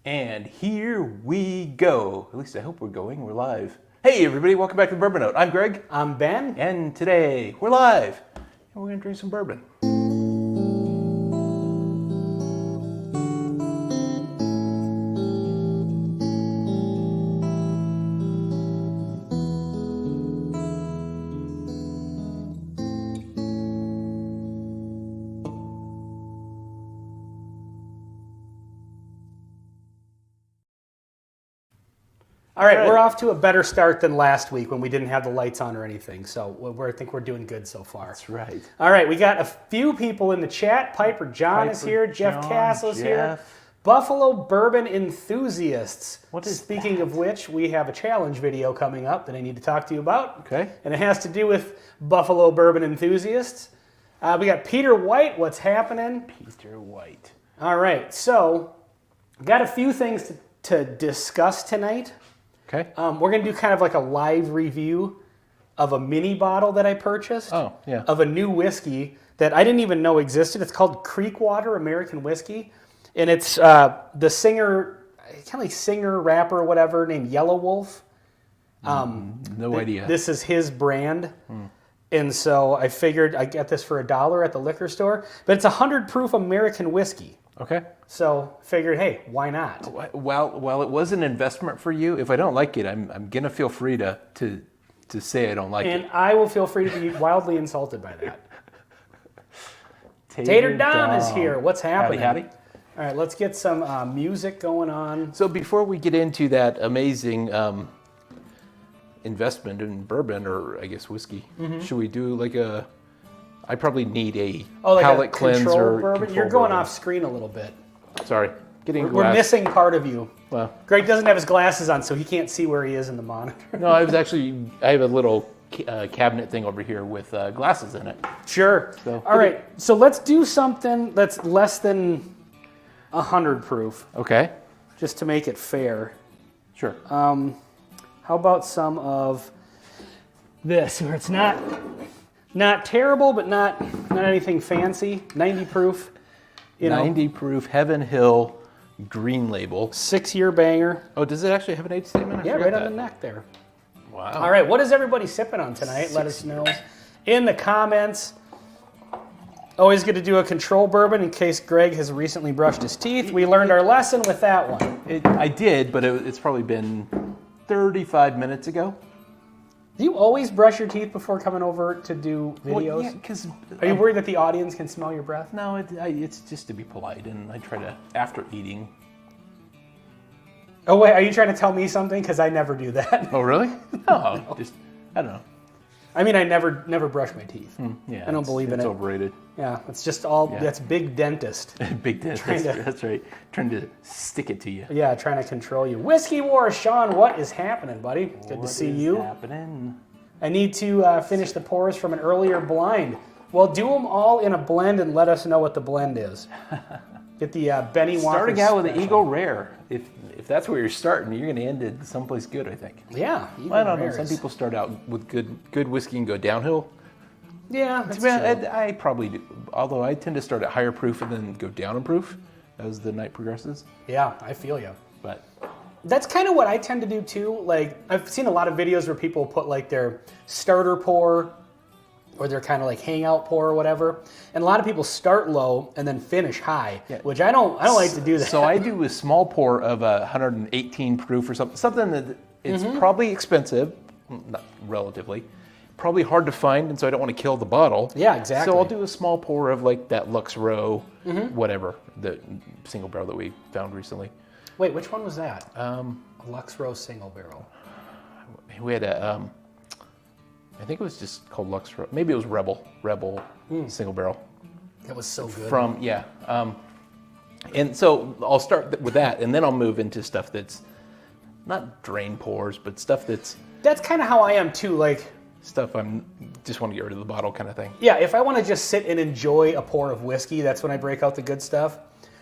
And here we go. At least I hope we're going. We're live. Hey everybody, welcome back to the Bourbon Note. I'm Greg. I'm Ben. And today we're live. And we're going to drink some bourbon. All right, we're off to a better start than last week when we didn't have the lights on or anything. So I think we're doing good so far. That's right. All right, we got a few people in the chat. Piper John is here. Jeff Castle is here. Buffalo Bourbon Enthusiasts. Speaking of which, we have a challenge video coming up that I need to talk to you about. Okay. And it has to do with Buffalo Bourbon Enthusiasts. We got Peter White. What's happening? Peter White. All right, so got a few things to discuss tonight. Okay. We're going to do kind of like a live review of a mini bottle that I purchased. Oh, yeah. Of a new whiskey that I didn't even know existed. It's called Creekwater American Whiskey. And it's the singer, kind of like singer, rapper, or whatever, named Yellow Wolf. No idea. This is his brand. And so I figured I'd get this for $1 at the liquor store. But it's 100 proof American whiskey. Okay. So figured, hey, why not? Well, it was an investment for you. If I don't like it, I'm gonna feel free to say I don't like it. And I will feel free to be wildly insulted by that. Tater Dom is here. What's happening? Howdy. All right, let's get some music going on. So before we get into that amazing investment in bourbon, or I guess whiskey, should we do like a... I probably need a palate cleanser. Bourbon? You're going off screen a little bit. Sorry. We're missing part of you. Well, Greg doesn't have his glasses on, so he can't see where he is in the monitor. No, I have a little cabinet thing over here with glasses in it. Sure. So, all right, so let's do something that's less than 100 proof. Okay. Just to make it fair. Sure. How about some of this, where it's not terrible, but not anything fancy. 90 proof. 90 proof Heaven Hill green label. 6-year banger. Oh, does it actually have an age statement? Yeah, right on the neck there. Wow. All right, what is everybody sipping on tonight? Let us know in the comments. Always good to do a control bourbon in case Greg has recently brushed his teeth. We learned our lesson with that one. I did, but it's probably been 35 minutes ago. Do you always brush your teeth before coming over to do videos? Well, yeah, because... Are you worried that the audience can smell your breath? No, it's just to be polite, and I try to, after eating... Oh, wait, are you trying to tell me something? Because I never do that. Oh, really? No, just, I don't know. I mean, I never brush my teeth. Yeah, I don't believe in it. It's overrated. Yeah, it's just all, that's big dentist. Big dentist, that's right. Trying to stick it to you. Yeah, trying to control you. Whiskey Wars, Sean, what is happening, buddy? Good to see you. What's happening? I need to finish the pours from an earlier blind. Well, do them all in a blend and let us know what the blend is. Get the Benny Walker Starting out with special. an Eagle Rare. If that's where you're starting, you're going to end it someplace good, I think. Yeah. Well, I don't know. Some people start out with good whiskey and go downhill. Yeah, that's true. true. I probably do. Although I tend to start at higher proof and then go down in proof as the night progresses. Yeah, I feel you. But that's kind of what I tend to do too. Like, I've seen a lot of videos where people put like their starter pour or their kind of like hangout pour or whatever. And a lot of people start low and then finish high, which I don't like to do that. So I do a small pour of 118 proof or something that it's probably expensive, not relatively, probably hard to find, and so I don't want to kill the bottle. Yeah, exactly. So I'll do a small pour of like that Lux Row, whatever, the single barrel that we found recently. Wait, which one was that? Lux Row single barrel. We had a, I think it was just called Lux Row. Maybe it was Rebel single barrel. That was so good. And so I'll start with that, and then I'll move into stuff that's not drain pours, but stuff that's... That's kind of how I am too, like... Stuff I'm just want to get rid of the bottle kind of thing. Yeah, if I want to just sit and enjoy a pour of whiskey, that's when I break out the good stuff.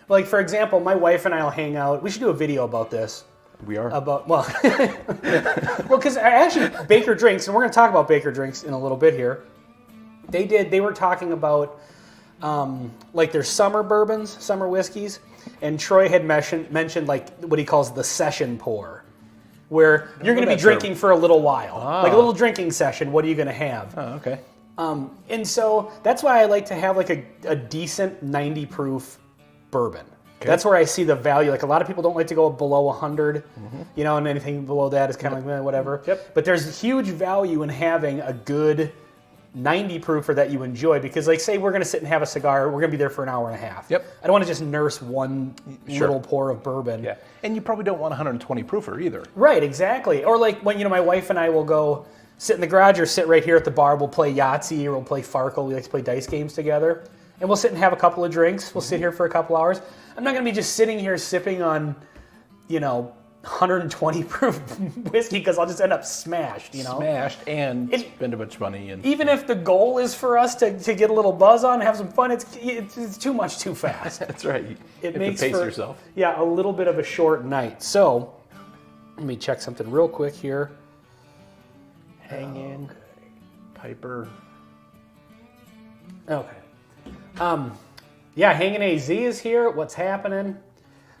Like, for example, my wife and I will hang out. We should do a video about this. We are? Well, because actually, Baker Drinks, and we're going to talk about Baker Drinks in a little bit here. They were talking about like their summer bourbons, summer whiskeys, and Troy had mentioned like what he calls the session pour, where you're going to be drinking for a little while, like a little drinking session. What are you going to have? Oh, okay. And so that's why I like to have like a decent 90 proof bourbon. Okay. That's where I see the value. Like a lot of people don't like to go below 100, you know, and anything below that is kind of like whatever. Yep. But there's huge value in having a good 90 proofer that you enjoy, because like say we're going to sit and have a cigar, we're going to be there for an hour and a half. Yep. I don't want to just nurse one little pour of bourbon. Yeah. And you probably don't want 120 proofer either. Right, exactly. Or like when, you know, my wife and I will go sit in the garage or sit right here at the bar, we'll play Yahtzee or we'll play Farkle. We like to play dice games together. And we'll sit and have a couple of drinks. We'll sit here for a couple hours. I'm not going to be just sitting here sipping on, you know, 120 proof whiskey, because I'll just end up smashed, you know? Smashed and spend a bunch of money. And even if the goal is for us to get a little buzz on, have some fun, it's too much too fast. That's right. It you makes have to pace for, yourself. Yeah, a little bit of a short night. So let me check something real quick here. Hang in, Piper. Okay. Yeah, Hangin' AZ is here. What's happening?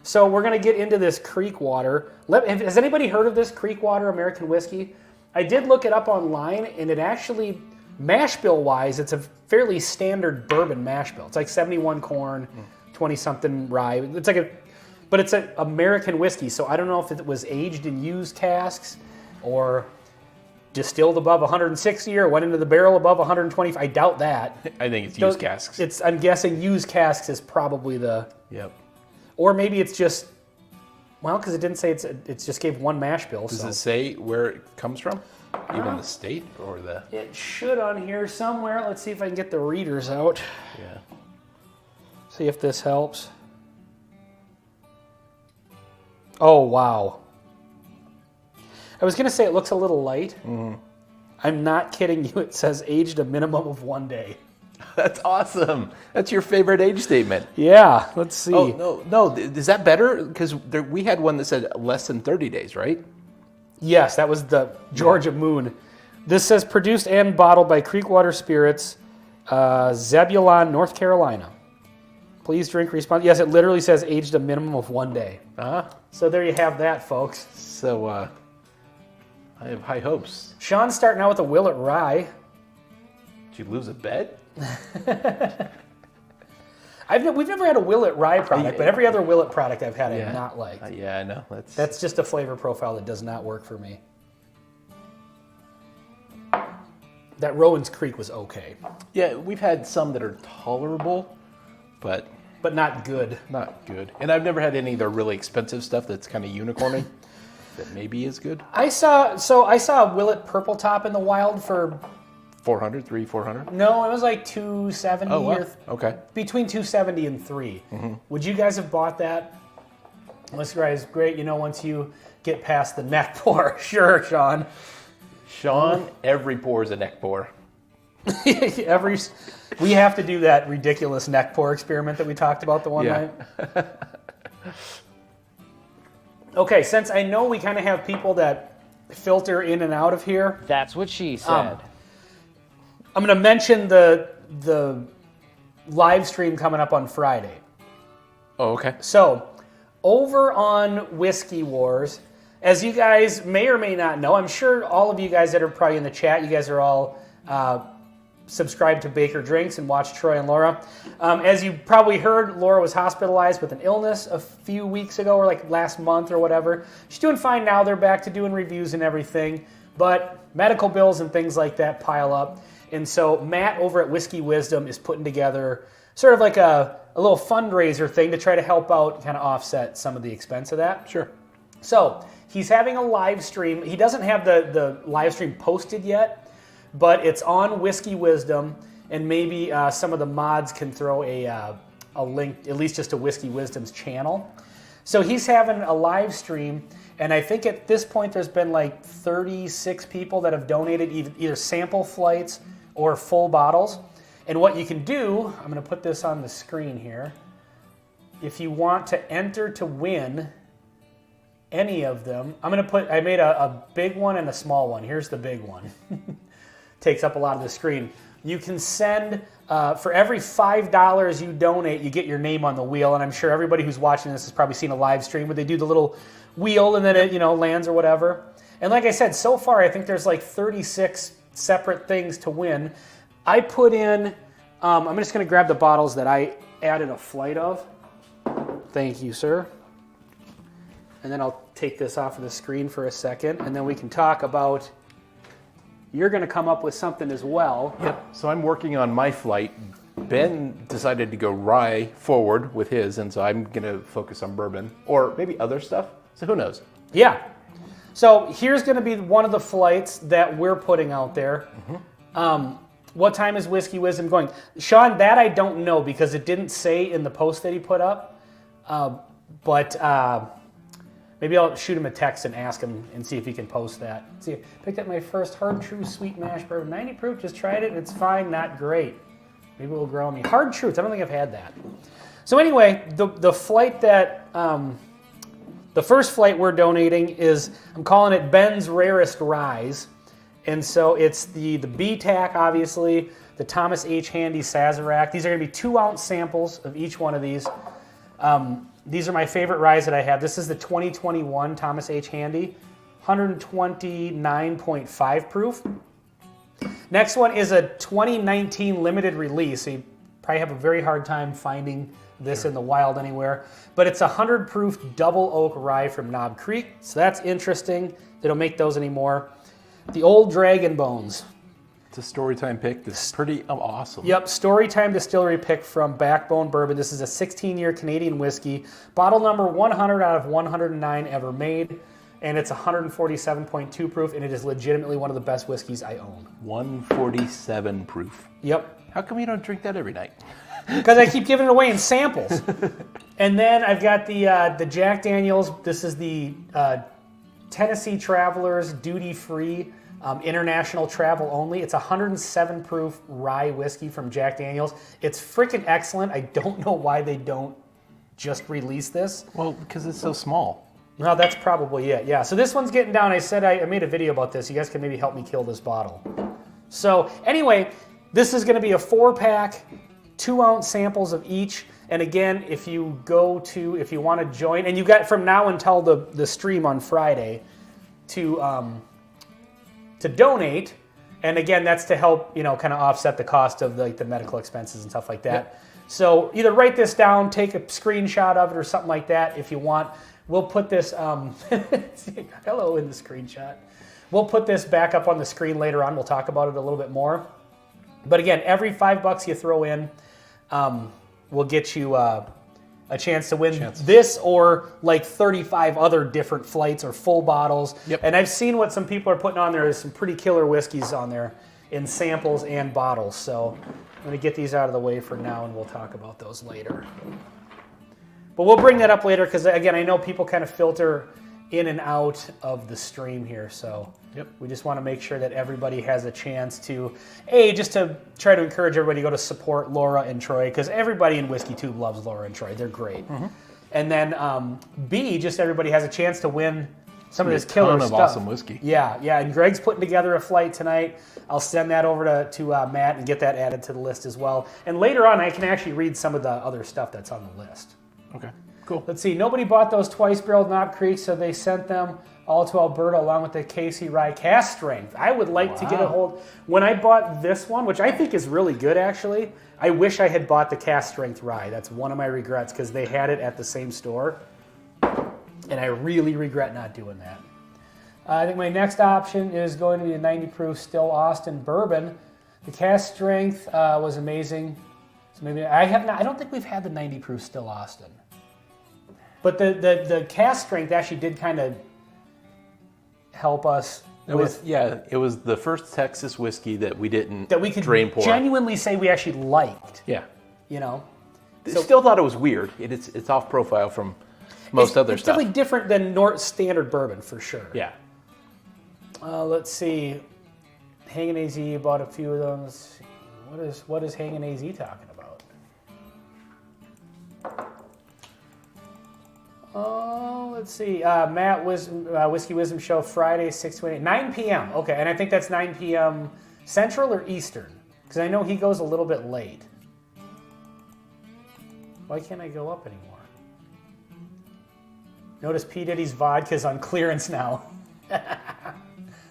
So we're going to get into this creek water. Has anybody heard of this creek water American whiskey? I did look it up online, and it actually, mash bill-wise, it's a fairly standard bourbon mash bill. It's like 71 corn, 20-something rye. But it's an American whiskey, so I don't know if it was aged in used casks or distilled above 160 or went into the barrel above 120. I doubt that. I think it's used casks. I'm guessing used casks is probably the... Yep. Or maybe it's just... Well, because it didn't say it just gave one mash bill. Does it say where it comes from? Even the state or the... It should on here somewhere. Let's see if I can get the readers out. Yeah. See if this helps. Oh, wow. I was going to say it looks a little light. I'm not kidding you. It says aged a minimum of 1 day. That's awesome. That's your favorite age statement. Yeah, let's see. Oh, no. Is that better? Because we had one that said less than 30 days, right? Yes, that was the Georgia Moon. This says produced and bottled by Creekwater Spirits, Zebulon, North Carolina. Please drink responsibly. Yes, it literally says aged a minimum of 1 day. So there you have that, folks. So I have high hopes. Sean's starting out with a Willet Rye. Did you lose a bet? We've never had a Willet Rye product, but every other Willet product I've had I've not liked. Yeah, I know. That's just a flavor profile that does not work for me. That Rowan's Creek was okay. Yeah, we've had some that are tolerable, but not good. Not good. And I've never had any of the really expensive stuff that's kind of unicorny that maybe is good. I saw a Willet Purple Top in the wild for 400, 400? No, it was like 270. Oh, wow. Okay. Between 270 and 3. Would you guys have bought that? This guy's great, you know, once you get past the neck pour. Sure, Sean. Sean, every pour is a neck pour. We have to do that ridiculous neck pour experiment that we talked about the one night. Okay, since I know we kind of have people that filter in and out of here. That's what she said. I'm going to mention the live stream coming up on Friday. Oh, okay. So, over on Whiskey Wars, as you guys may or may not know, I'm sure all of you guys that are probably in the chat, you guys are all subscribed to Baker Drinks and watch Troy and Laura. As you probably heard, Laura was hospitalized with an illness a few weeks ago, or like last month or whatever. She's doing fine now. They're back to doing reviews and everything, but medical bills and things like that pile up. And so Matt over at Whiskey Wisdom is putting together sort of like a little fundraiser thing to try to help out, kind of offset some of the expense of that. Sure. So he's having a live stream. He doesn't have the live stream posted yet, but it's on Whiskey Wisdom, and maybe some of the mods can throw a link, at least just to Whiskey Wisdom's channel. So he's having a live stream, and I think at this point there's been like 36 people that have donated either sample flights or full bottles. And what you can do, I'm going to put this on the screen here. If you want to enter to win any of them, I made a big one and a small one. Here's the big one. Takes up a lot of the screen. You can send, for every $5 you donate, you get your name on the wheel. And I'm sure everybody who's watching this has probably seen a live stream where they do the little wheel and then it, lands or whatever. And like I said, so far I think there's like 36 separate things to win. I put in, I'm just going to grab the bottles that I added a flight of. Thank you, sir. And then I'll take this off of the screen for a second, and then we can talk about, you're going to come up with something as well. Yep. So I'm working on my flight. Ben decided to go rye forward with his, and so I'm going to focus on bourbon or maybe other stuff. So who knows? Yeah. So here's going to be one of the flights that we're putting out there. What time is Whiskey Wisdom going? Sean, that I don't know because it didn't say in the post that he put up. But maybe I'll shoot him a text and ask him and see if he can post that. See, picked up my first Hard True Sweet Mash Bourbon. 90 proof, just tried it and it's fine, not great. Maybe it will grow on me. Hard Truths, I don't think I've had that. So anyway, the flight that, the first flight we're donating is, I'm calling it Ben's Rarest Ryes. And so it's the BTAC, obviously, the Thomas H. Handy Sazerac. These are going to be 2-ounce samples of each one of these. These are my favorite ryes that I have. This is the 2021 Thomas H. Handy, 129.5 proof. Next one is a 2019 limited release. So you probably have a very hard time finding this in the wild anywhere. But it's a 100 proof double oak rye from Knob Creek. So that's interesting. They don't make those anymore. The Old Dragon Bones. It's a Storytime pick that's pretty awesome. Yep, Storytime Distillery pick from Backbone Bourbon. This is a 16-year Canadian whiskey. Bottle number 100 out of 109 ever made. And it's 147.2 proof, and it is legitimately one of the best whiskeys I own. 147 proof. Yep. How come you don't drink that every night? Because I keep giving it away in samples. And then I've got the Jack Daniels. This is the Tennessee Travelers duty-free international travel only. It's 107 proof rye whiskey from Jack Daniels. It's freaking excellent. I don't know why they don't just release this. Well, because it's so small. No, that's probably it. Yeah. So this one's getting down. I said I made a video about this. You guys can maybe help me kill this bottle. So anyway, this is going to be a 4-pack, 2-ounce samples of each. And again, if you want to join, and you got from now until the stream on Friday to donate. And again, that's to help, kind of offset the cost of the medical expenses and stuff like that. Yep. So either write this down, take a screenshot of it or something like that if you want. We'll put this, hello in the screenshot. We'll put this back up on the screen later on. We'll talk about it a little bit more. But again, every $5 you throw in will get you a chance to win this or like 35 other different flights or full bottles. Yep. And I've seen what some people are putting on there. There's some pretty killer whiskeys on there in samples and bottles. So I'm going to get these out of the way for now and we'll talk about those later. But we'll bring that up later because, again, I know people kind of filter in and out of the stream here. So we just want to make sure that everybody has a chance to, just to try to encourage everybody to go to support Laura and Troy because everybody in Whiskey Tube loves Laura and Troy. They're great. Mm-hmm. And then B, just everybody has a chance to win some of this killer stuff. Awesome whiskey. Yeah. And Greg's putting together a flight tonight. I'll send that over to Matt and get that added to the list as well. And later on, I can actually read some of the other stuff that's on the list. Okay, cool. Let's see. Nobody bought those twice-barreled Knob Creek, so they sent them all to Alberta along with the Casey Rye cast strength. I would like to get a hold. When I bought this one, which I think is really good actually, I wish I had bought the cast strength rye. That's one of my regrets because they had it at the same store, and I really regret not doing that. I think my next option is going to be a 90 proof Still Austin bourbon. The cast strength was amazing. So maybe I don't think we've had the 90 proof Still Austin. But the cast strength actually did kind of help us. It was the first Texas whiskey that we didn't drain pour. Genuinely say we actually liked. Yeah. So, still thought it was weird. It's off profile from most other stuff. It's definitely different than standard bourbon for sure. Yeah. Let's see. Hangin' AZ bought a few of those. What is Hangin' AZ talking about? Oh, let's see. Matt Whiskey Wisdom Show Friday 6 to 8, 9 p.m. Okay, and I think that's 9 p.m. Central or Eastern Because I know he goes a little bit late. Why can't I go up anymore? Notice P. Diddy's vodka's on clearance now.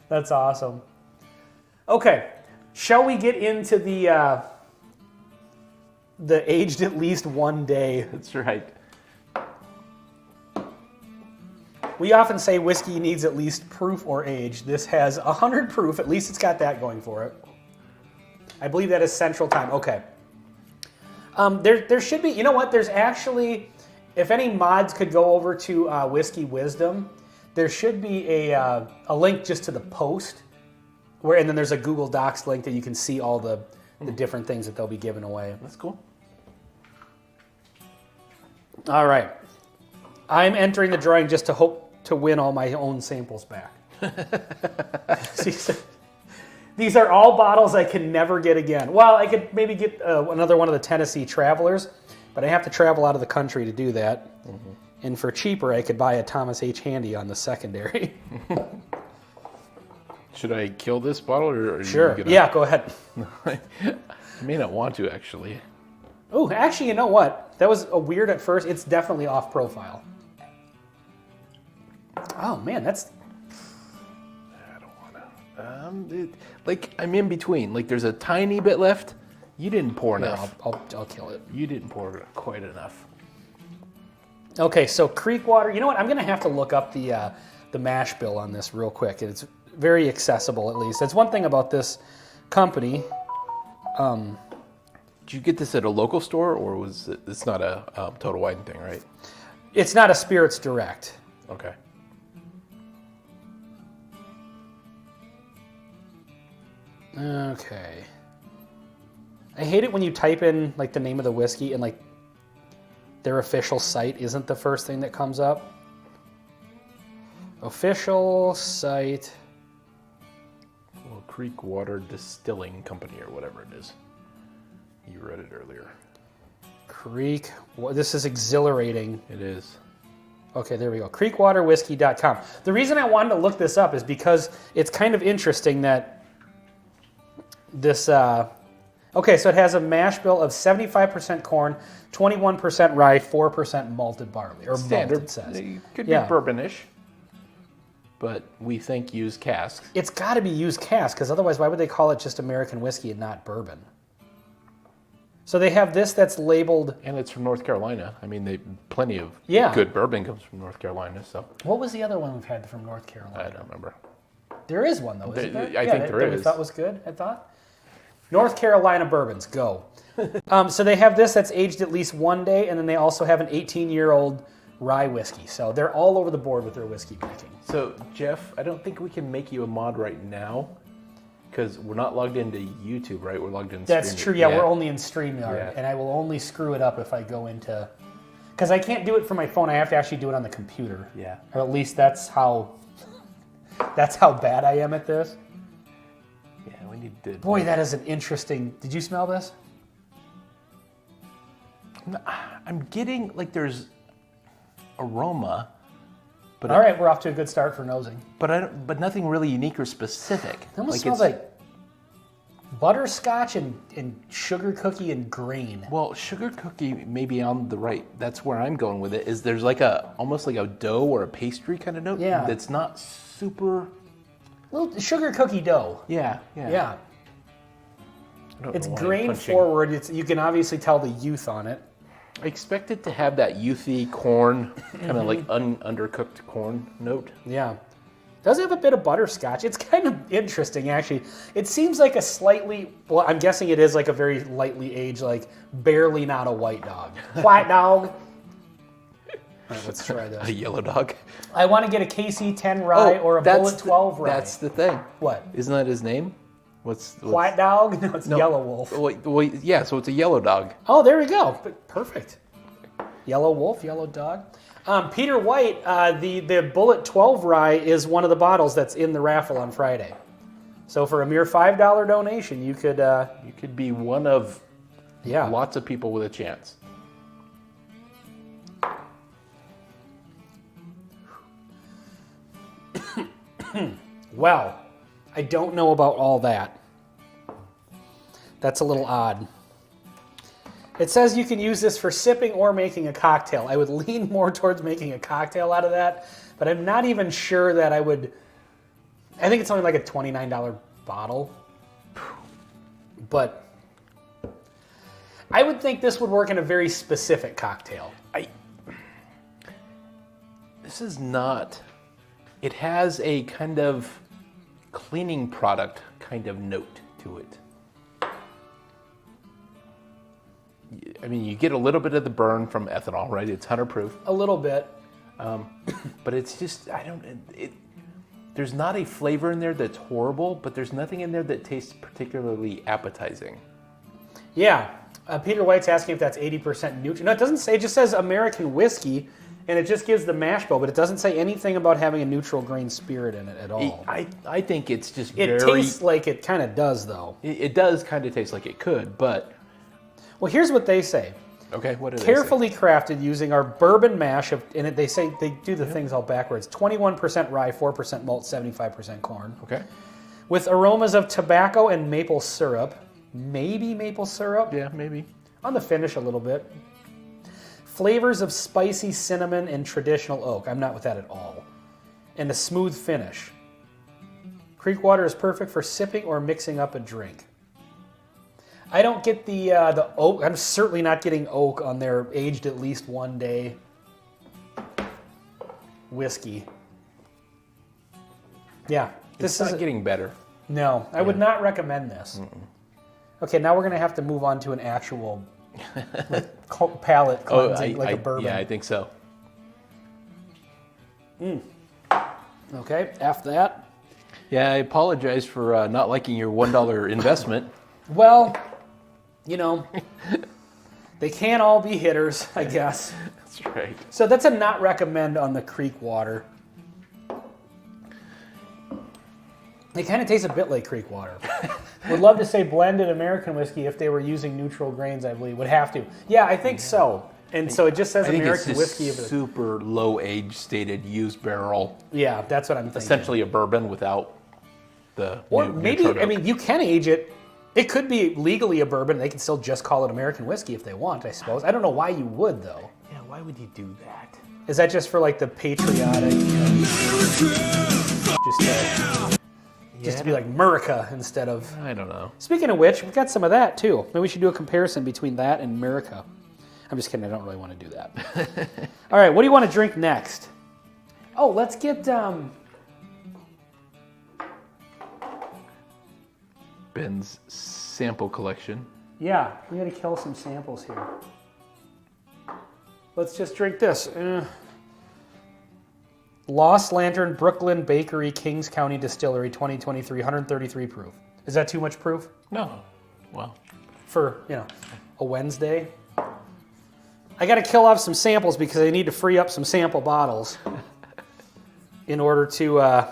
That's awesome. Okay, shall we get into the aged at least 1 day? That's right. We often say whiskey needs at least proof or age. This has 100 proof. At least it's got that going for it. I believe that is Central Time. Okay. There should be, you know what? There's actually, if any mods could go over to Whiskey Wisdom, there should be a link just to the post, and then there's a Google Docs link that you can see all the different things that they'll be giving away. That's cool. All right. I'm entering the drawing just to hope to win all my own samples back. These are all bottles I can never get again. Well, I could maybe get another one of the Tennessee Travelers, but I have to travel out of the country to do that. Mm-hmm. And for cheaper, I could buy a Thomas H. Handy on the secondary. Should I kill this bottle? Or sure. Yeah, go ahead. I may not want to, actually. Oh, actually, you know what? That was a weird at first. It's definitely off profile. Oh, man, that's... I don't want to. Like, I'm in between. Like, there's a tiny bit left. You didn't pour enough. I'll kill it. You didn't pour quite enough. Okay, so creek water. You know what? I'm going to have to look up the mash bill on this real quick. It's very accessible, at least. That's one thing about this company. Did you get this at a local store, or was it? It's not a Total Wine thing, right? It's not a Spirits Direct. Okay. Okay. I hate it when you type in like the name of the whiskey and like their official site isn't the first thing that comes up. Official site. Well, Creek Water Distilling Company or whatever it is. You read it earlier. This is exhilarating. It is. Okay, there we go. Creekwaterwhiskey.com. The reason I wanted to look this up is because it's kind of interesting that this, okay, so it has a mash bill of 75% corn, 21% rye, 4% malted barley, or Standard. malt, it says. It could be bourbonish, but we think use casks. It's got to be used cask, because otherwise why would they call it just American whiskey and not bourbon? So they have this that's labeled... And it's from North Carolina. I mean, plenty of good bourbon comes from North Carolina, so... What was the other one we've had from North Carolina? I don't remember. There is one, though, isn't there? I think there is. We thought was good, I thought. North Carolina bourbons, go. So they have this that's aged at least 1 day, and then they also have an 18-year-old rye whiskey. So they're all over the board with their whiskey making. So, Jeff, I don't think we can make you a mod right now, because we're not logged into YouTube, right? We're logged in That's true, yeah, we're only in StreamYard, and I will only screw it up if I go into... Because I can't do it from my phone, I have to actually do it on the computer. Yeah. Or at least that's how bad I am at this. Yeah, we need to... Boy, that is an interesting... Did you smell this? I'm getting, like, there's aroma, but... All right, we're off to a good start for nosing. But nothing really unique or specific. It almost smells like butterscotch and sugar cookie and grain. Well, sugar cookie may be on the right. That's where I'm going with it. Is there's like almost like a dough or a pastry kind of note. Yeah. That's not super... Little sugar cookie dough. Yeah. It's grain forward. You can obviously tell the youth on it. I expect it to have that youthy corn, kind of like undercooked corn note. Yeah. Does have a bit of butterscotch. It's kind of interesting, actually. It seems like a slightly, well, I'm guessing it is like a very lightly aged, like barely not a white dog. White dog. All right, let's try this. A yellow dog. I want to get a KC10 rye or a Bullet 12 rye. That's the thing. What? Isn't that his name? What's White dog? No, it's Yellow Wolf. Well, yeah, so it's a yellow dog. Oh, there we go. Perfect. Yellow Wolf, yellow dog. Peter White, the Bullet 12 rye is one of the bottles that's in the raffle on Friday. So for a mere $5 donation, you could be one of lots of people with a chance. Well, I don't know about all that. That's a little odd. It says you can use this for sipping or making a cocktail. I would lean more towards making a cocktail out of that, but I'm not even sure that I would. I think it's only like a $29 bottle, but I would think this would work in a very specific cocktail. This is not. It has a kind of cleaning product kind of note to it. I mean, you get a little bit of the burn from ethanol, right? It's 100 proof. A little bit. But it's just, there's not a flavor in there that's horrible, but there's nothing in there that tastes particularly appetizing. Yeah. Peter White's asking if that's 80% neutral. No, it doesn't say. It just says American whiskey, and it just gives the mash bill, but it doesn't say anything about having a neutral grain spirit in it at all. I think it's just It tastes like it kind of does, though. It does kind of taste like it could, but... Well, here's what they say. Okay, what do they say? Carefully crafted using our bourbon mash, and they say they do the things all backwards. 21% rye, 4% malt, 75% corn. Okay. With aromas of tobacco and maple syrup. Maybe maple syrup? Yeah, maybe. On the finish a little bit. Flavors of spicy cinnamon and traditional oak. I'm not with that at all. And a smooth finish. Creek water is perfect for sipping or mixing up a drink. I don't get the oak. I'm certainly not getting oak on their aged at least 1 day whiskey. Yeah. This is not getting better. No, I would not recommend this. Okay, now we're going to have to move on to an actual palate cleansing, like a bourbon. Yeah, I think so. Okay, after that. Yeah, I apologize for not liking your $1 investment. Well, you know, they can't all be hitters, I guess. That's right. So that's a not recommend on the creek water. They kind of taste a bit like creek water. Would love to say blended American whiskey if they were using neutral grains, I believe. Would have to. Yeah, I think so. And so it just says American whiskey. It's super low age stated used barrel. Yeah, that's what I'm thinking. Essentially a bourbon without the. Or maybe, I mean, you can age it. It could be legally a bourbon. They can still just call it American whiskey if they want, I suppose. I don't know why you would, though. Yeah, why would you do that? Is that just for like the patriotic? Just to be like America instead of. I don't know. Speaking of which, we've got some of that too. Maybe we should do a comparison between that and America. I'm just kidding. I don't really want to do that. All right, what do you want to drink next? Oh, let's get Ben's sample collection. Yeah, we got to kill some samples here. Let's just drink this. Lost Lantern Brooklyn Bakery Kings County Distillery 2023, 133 proof. Is that too much proof? No. Well. For, a Wednesday? I got to kill off some samples because I need to free up some sample bottles in order to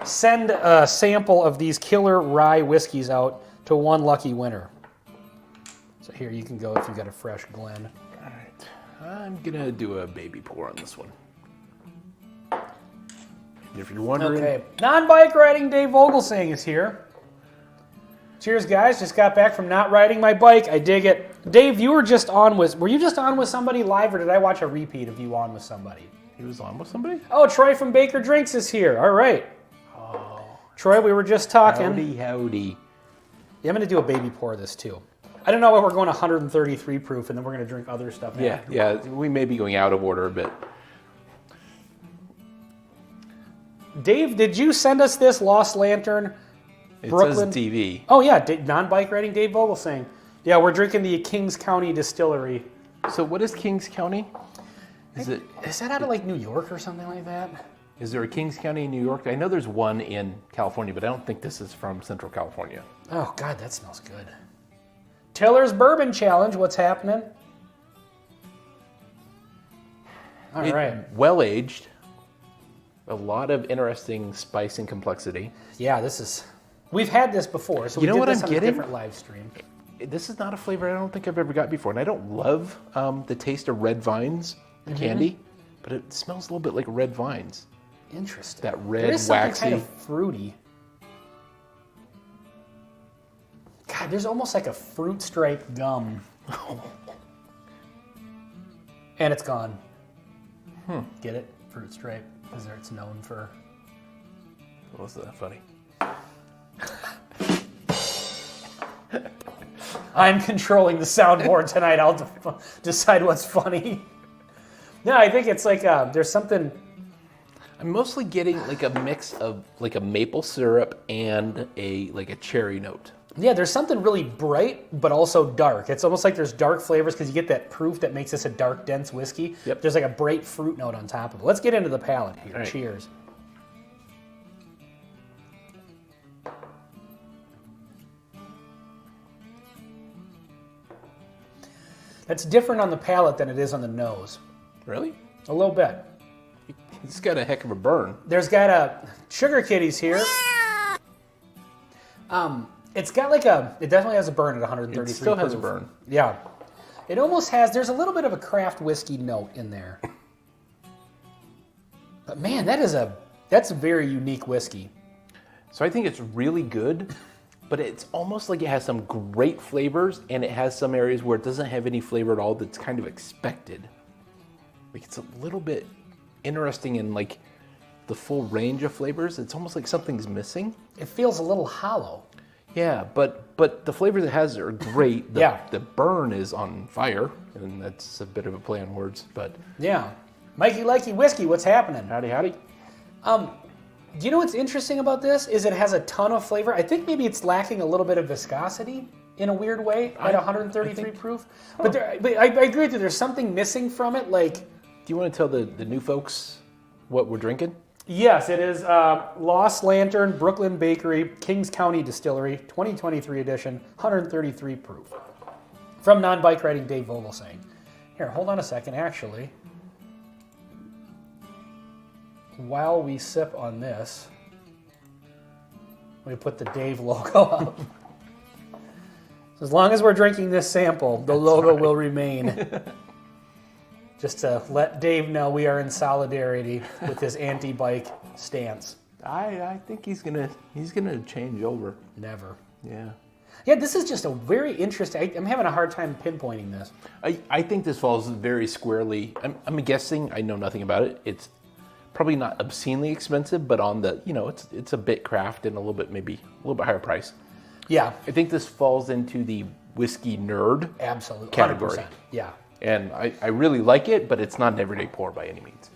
send a sample of these killer rye whiskeys out to one lucky winner. So here, you can go if you've got a fresh Glen. All right. I'm going to do a baby pour on this one. If you're wondering. Okay. Non-bike riding Dave Vogelsang is here. Cheers, guys. Just got back from not riding my bike. I dig it. Dave, you were just on with... Were you just on with somebody live, or did I watch a repeat of you on with somebody? He was on with somebody? Oh, Troy from Baker Drinks is here. All right. Oh. Troy, we were just talking. Howdy, howdy. Yeah, I'm going to do a baby pour of this, too. I don't know why we're going 133 proof, and then we're going to drink other stuff afterwards. Yeah, we may be going out of order a bit. Dave, did you send us this Lost Lantern Brooklyn? It says TV. Oh, yeah, non-bike riding Dave Vogelsang. Yeah, we're drinking the Kings County Distillery. So what is Kings County? Is that out of like New York or something like that? Is there a Kings County in New York? I know there's one in California, but I don't think this is from Central California. Oh, God, that smells good. Tiller's Bourbon Challenge, what's happening? All right. Well-aged. A lot of interesting spice and complexity. Yeah, we've had this before, so we did this on a different live stream. This is not a flavor I don't think I've ever got before, and I don't love the taste of red vines candy, but it smells a little bit like red vines. Interesting. That red, there is waxy. Kind of fruity. God, there's almost like a fruit stripe gum. And it's gone. Get it? Fruit stripe, because it's known for... What's that funny? I'm controlling the soundboard tonight. I'll decide what's funny. No, I think it's like there's something... I'm mostly getting like a mix of like a maple syrup and a cherry note. Yeah, there's something really bright, but also dark. It's almost like there's dark flavors because you get that proof that makes this a dark, dense whiskey. Yep. There's like a bright fruit note on top of it. Let's get into the palate here. Right. Cheers. It's different on the palate than it is on the nose. Really? A little bit. It's got a heck of a burn. There's got a Sugar Kitties here. It's got like it definitely has a burn at 133 It still has a proof. burn. Yeah. It almost has, there's a little bit of a craft whiskey note in there. But man, that's a very unique whiskey. So I think it's really good, but it's almost like it has some great flavors, and it has some areas where it doesn't have any flavor at all that's kind of expected. Like it's a little bit interesting in like the full range of flavors. It's almost like something's missing. It feels a little hollow. Yeah, but the flavors it has are great. Yeah. The burn is on fire, and that's a bit of a play on words, but... Yeah. Mikey Likey Whiskey, what's happening? Howdy, howdy. Do you know what's interesting about this? Is it has a ton of flavor. I think maybe it's lacking a little bit of viscosity in a weird way at 133 proof. But I agree with you. There's something missing from it. Like, Do you want to tell the new folks what we're drinking? yes, it is Lost Lantern, Brooklyn Bakery, Kings County Distillery, 2023 edition, 133 proof. From Non-Bike Riding Dave Vogelsang. Here, hold on a second, actually. While we sip on this, we put the Dave logo up. So as long as we're drinking this sample, the logo will remain. Just to let Dave know we are in solidarity with his anti-bike stance. I think he's gonna change over. Never. Yeah. Yeah, this is just a very interesting... I'm having a hard time pinpointing this. I think this falls very squarely. I'm guessing. I know nothing about it. It's probably not obscenely expensive, but on the it's a bit craft and a little bit higher price. Yeah, I think this falls into the whiskey nerd absolutely. category. 100%. Yeah. And I really like it, but it's not an everyday pour by any means.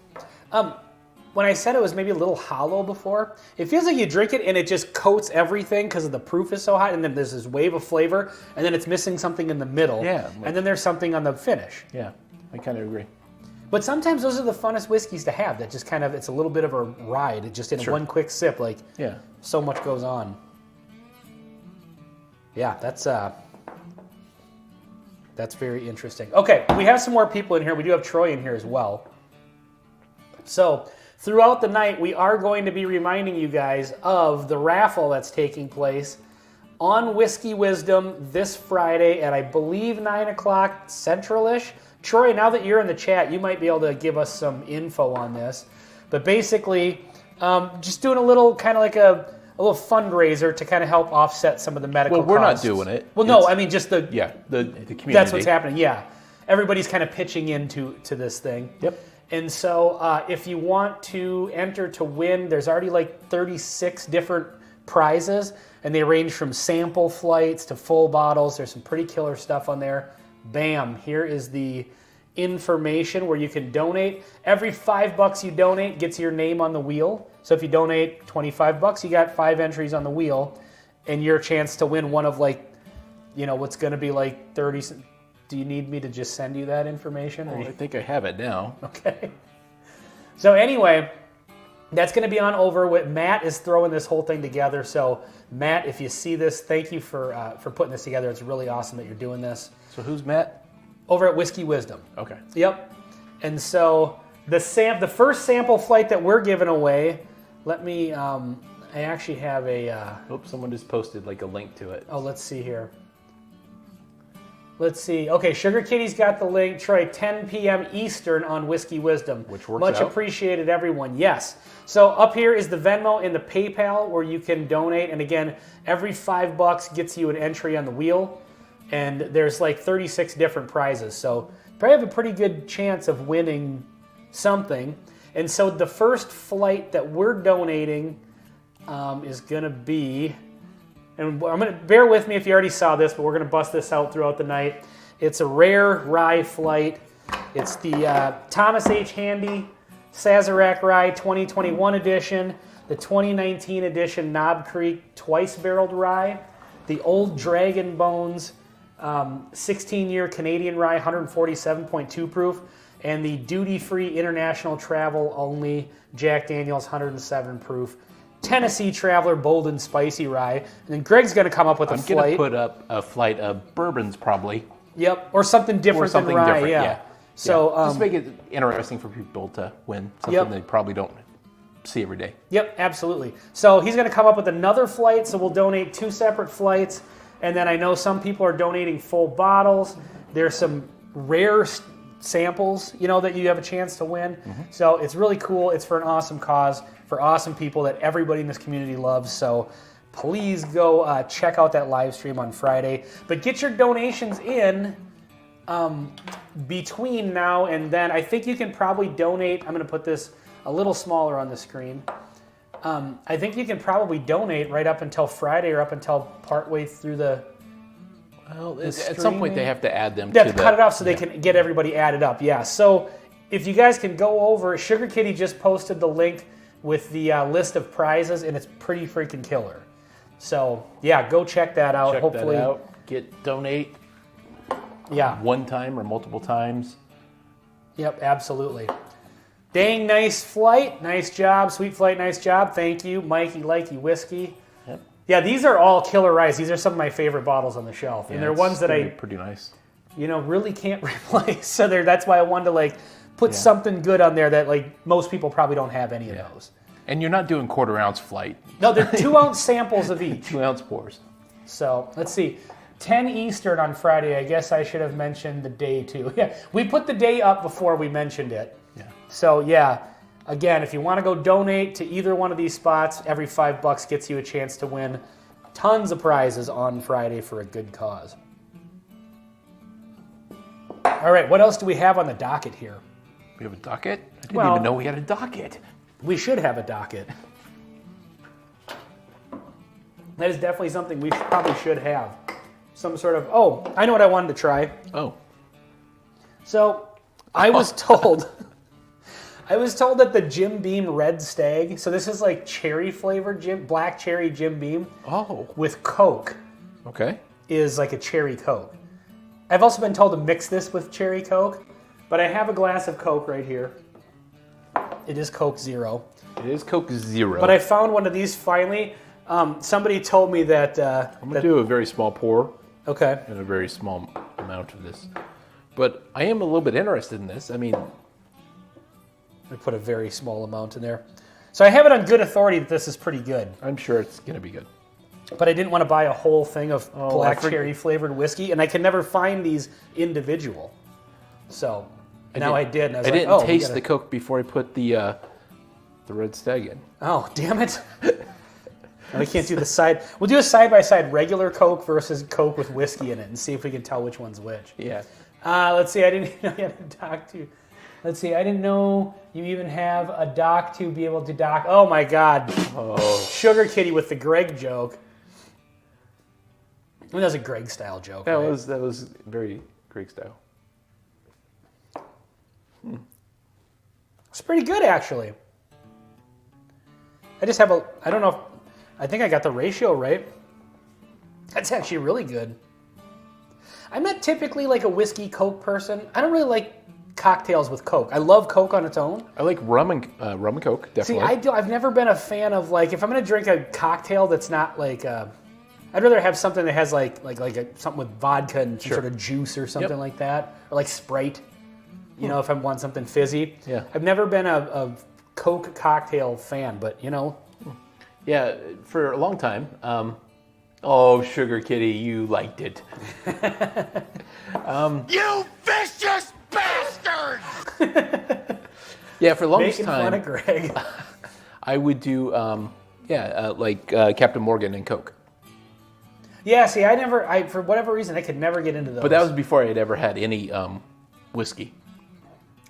When I said it was maybe a little hollow before, it feels like you drink it and it just coats everything because the proof is so hot, and then there's this wave of flavor, and then it's missing something in the middle. Yeah. And then there's something on the finish. Yeah, I kind of agree. But sometimes those are the funnest whiskeys to have. That just kind of, it's a little bit of a ride. Just in one quick sip, like Yeah. so much goes on. Yeah, that's very interesting. Okay, we have some more people in here. We do have Troy in here as well. So throughout the night, we are going to be reminding you guys of the raffle that's taking place on Whiskey Wisdom this Friday at, I believe, 9 o'clock Central-ish. Troy, now that you're in the chat, you might be able to give us some info on this. But basically, just doing a little kind of like a little fundraiser to kind of help offset some of the medical costs. Well, we're not doing it. Well, no, I mean just the community. That's what's happening. Yeah, everybody's kind of pitching into this thing. Yep. And so, if you want to enter to win, there's already like 36 different prizes, and they range from sample flights to full bottles. There's some pretty killer stuff on there. Bam! Here is the information where you can donate. Every $5 you donate gets your name on the wheel. So if you donate $25, you got 5 entries on the wheel, and your chance to win one of what's going to be like 30. Do you need me to just send you that information? I think I have it now. Okay. So anyway, that's going to be on over. Matt is throwing this whole thing together. So Matt, if you see this, thank you for putting this together. It's really awesome that you're doing this. So who's Matt? Over at Whiskey Wisdom. Okay. Yep. And so the first sample flight that we're giving away, let me, I actually have a... Someone just posted like a link to it. Oh, let's see here. Let's see. Okay, Sugar Kitty's got the link. Troy, 10 p.m. Eastern on Whiskey Wisdom. Which works Much out. appreciated, everyone. Yes. So up here is the Venmo and the PayPal where you can donate. And again, every $5 gets you an entry on the wheel. And there's like 36 different prizes. So you probably have a pretty good chance of winning something. And so the first flight that we're donating is going to be... And I'm going to bear with me if you already saw this, but we're going to bust this out throughout the night. It's a rare rye flight. It's the Thomas H. Handy Sazerac Rye 2021 edition, the 2019 edition Knob Creek twice-barreled rye, the Old Dragon Bones 16-year Canadian rye, 147.2 proof, and the duty-free international travel only Jack Daniel's 107 proof. Tennessee Traveler Bold and Spicy Rye. And then Greg's going to come up with a flight. I'm going to put up a flight of bourbons probably. Yep, or something different than rye. Yeah. So just make it interesting for people to win something they probably don't see every day. Yep, absolutely. So he's going to come up with another flight, so we'll donate 2 separate flights. And then I know some people are donating full bottles. There's some rare samples, that you have a chance to win. So it's really cool. It's for an awesome cause, for awesome people that everybody in this community loves. So please go check out that live stream on Friday. But get your donations in between now and then. I think you can probably donate. I'm going to put this a little smaller on the screen. I think you can probably donate right up until Friday or up until partway through the... Well, at some point they have to add them. They have to cut it off so they can get everybody added up. Yeah. So if you guys can go over, Sugar Kitty just posted the link with the list of prizes, and it's pretty freaking killer. So yeah, go check that out. Hopefully, that out. Donate. Yeah. One time or multiple times. Yep, absolutely. Dang, nice flight. Nice job. Sweet flight, nice job. Thank you, Mikey Likey Whiskey. Yep. Yeah, these are all killer rice. These are some of my favorite bottles on the shelf. And they're ones that I pretty nice. Really can't replace. So that's why I wanted to put something good on there that most people probably don't have any of those. And you're not doing quarter-ounce flight. No, they're 2-ounce samples of each. 2-ounce pours. So let's see. 10 Eastern on Friday. I guess I should have mentioned the day too. Yeah, we put the day up before we mentioned it. Yeah. So yeah, again, if you want to go donate to either one of these spots, every $5 gets you a chance to win tons of prizes on Friday for a good cause. All right, what else do we have on the docket here? We have a docket? I didn't even know we had a docket. We should have a docket. That is definitely something we probably should have. Some sort of, I know what I wanted to try. Oh. So I was told, that the Jim Beam Red Stag, so this is like cherry flavored black cherry Jim Beam. Oh. With Coke. Okay. Is like a cherry Coke. I've also been told to mix this with cherry Coke, but I have a glass of Coke right here. It is Coke Zero. It is Coke Zero. But I found one of these finally. Somebody told me that... I'm going to do a very small pour. Okay. And a very small amount of this. But I am a little bit interested in this. I mean... I put a very small amount in there. So I have it on good authority that this is pretty good. I'm sure it's going to be good. But I didn't want to buy a whole thing of black cherry flavored whiskey, and I can never find these individual. So now I did. And I didn't taste the Coke before I put the Red Stag in. Oh, damn it. I can't do the side. We'll do a side-by-side regular Coke versus Coke with whiskey in it and see if we can tell which one's which. Yeah. Let's see. I didn't know you had a dock to. Let's see. I didn't know you even have a dock to be able to dock. Oh, my God. Oh. Sugar Kitty with the Greg joke. I mean, that was a Greg-style joke. That right? was very Greg style. It's pretty good, actually. I just have I don't know I think I got the ratio right. That's actually really good. I'm not typically like a whiskey Coke person. I don't really like cocktails with Coke. I love Coke on its own. I like rum and Coke, definitely. See, I've never been a fan of if I'm going to drink a cocktail that's not like I'd rather have something that has something with vodka and some sort of juice or something like that, or like Sprite. You know, if I want something fizzy. Yeah. I've never been a Coke cocktail fan, but Yeah, for a long time, Oh, Sugar Kitty, you liked it. You vicious bastard! Yeah, for the longest Making time, fun of Greg. I would do, Captain Morgan and Coke. Yeah, see, for whatever reason, I could never get into those. But that was before I had ever had any whiskey.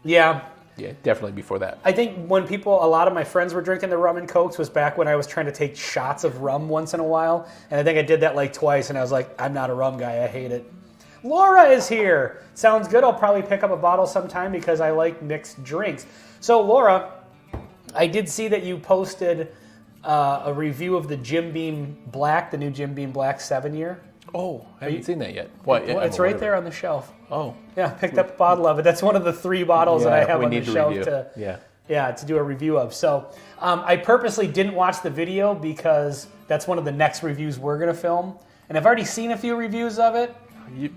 Yeah. Yeah, definitely before that. I think when a lot of my friends were drinking the rum and Cokes was back when I was trying to take shots of rum once in a while. And I think I did that like twice, and I was like, I'm not a rum guy, I hate it. Laura is here. Sounds good. I'll probably pick up a bottle sometime because I like mixed drinks. So, Laura, I did see that you posted a review of the Jim Beam Black, the new Jim Beam Black 7-year. Oh, I haven't seen that yet. What? Well, it's right there on the shelf. Oh. Yeah, picked up a bottle of it. That's one of the 3 bottles that I have on the shelf to do a review of. So I purposely didn't watch the video because that's one of the next reviews we're going to film. And I've already seen a few reviews of it.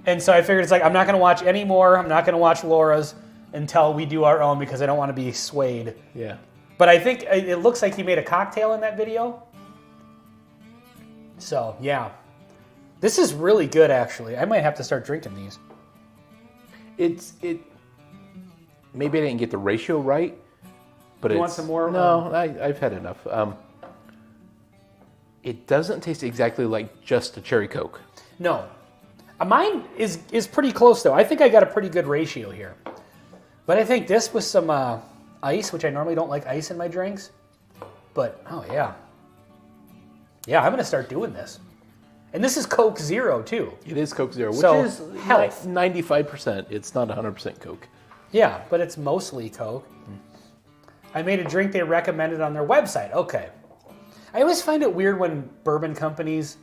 And so I figured it's like, I'm not going to watch any more. I'm not going to watch Laura's until we do our own because I don't want to be swayed. Yeah. But I think it looks like he made a cocktail in that video. So, yeah. This is really good, actually. I might have to start drinking these. Maybe I didn't get the ratio right, but You want some more? No, I've had enough. It doesn't taste exactly like just a cherry Coke. No. Mine is pretty close, though. I think I got a pretty good ratio here. But I think this with some ice, which I normally don't like ice in my drinks. But, oh, yeah. Yeah, I'm going to start doing this. And this is Coke Zero, too. It is Coke Zero, which So, is health. 95%. It's not 100% Coke. Yeah, but it's mostly Coke. I made a drink they recommended on their website. Okay. I always find it weird when bourbon companies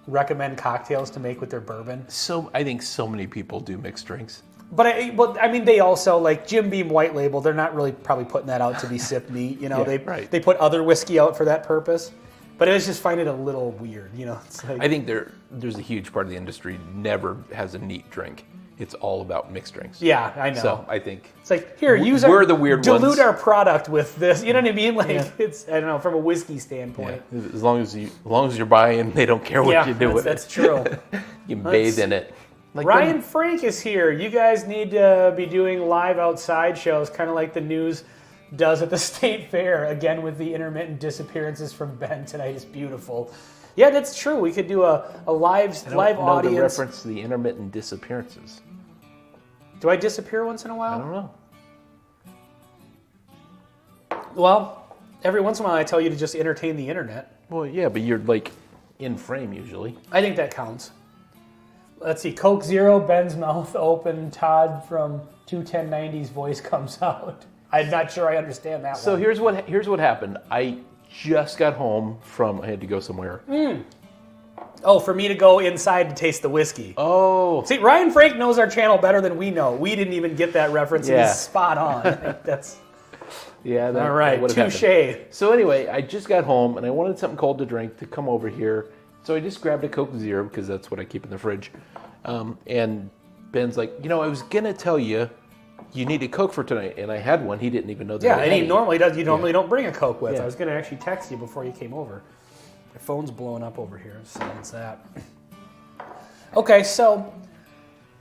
recommend cocktails to make with their bourbon. So I think so many people do mixed drinks. But I mean, they also, like Jim Beam White Label, they're not really probably putting that out to be sip neat. You know, they put other whiskey out for that purpose. But I just find it a little weird, you know. It's like, I think there's a huge part of the industry never has a neat drink. It's all about mixed drinks. Yeah, I know. So I think it's like, here, we're the weird dilute ones. our product with this. You know what I mean? Like it's, I don't know, from a whiskey standpoint. Yeah. As long as you're buying, they don't care what you do with it. That's true. You can bathe in it. Like Ryan Frank is here. You guys need to be doing live outside shows, kind of like the news does at the state fair. Again, with the intermittent disappearances from Ben tonight is beautiful. Yeah, that's true. We could do a live I don't know audience. the reference to the intermittent disappearances. Do I disappear once in a while? I don't know. Well, every once in a while I tell you to just entertain the internet. Well, yeah, but you're like in frame usually. I think that counts. Let's see. Coke Zero, Ben's mouth open. Todd from 21090's voice comes out. I'm not sure I understand that So one. here's what happened. I just got home I had to go somewhere. Oh, for me to go inside to taste the whiskey. Oh. See, Ryan Frank knows our channel better than we know. We didn't even get that reference. Yeah. He's spot on. I think that's Yeah. all right. That Touche. happened. So anyway, I just got home and I wanted something cold to drink to come over here. So I just grabbed a Coke Zero because that's what I keep in the fridge. And Ben's like, I was gonna tell you need a Coke for tonight, and I had one. He didn't even know that. Yeah, I and had he it. normally does. You normally don't bring a Coke with. Yeah. I was going to actually text you before you came over. My phone's blowing up over here. Silence that. Okay, so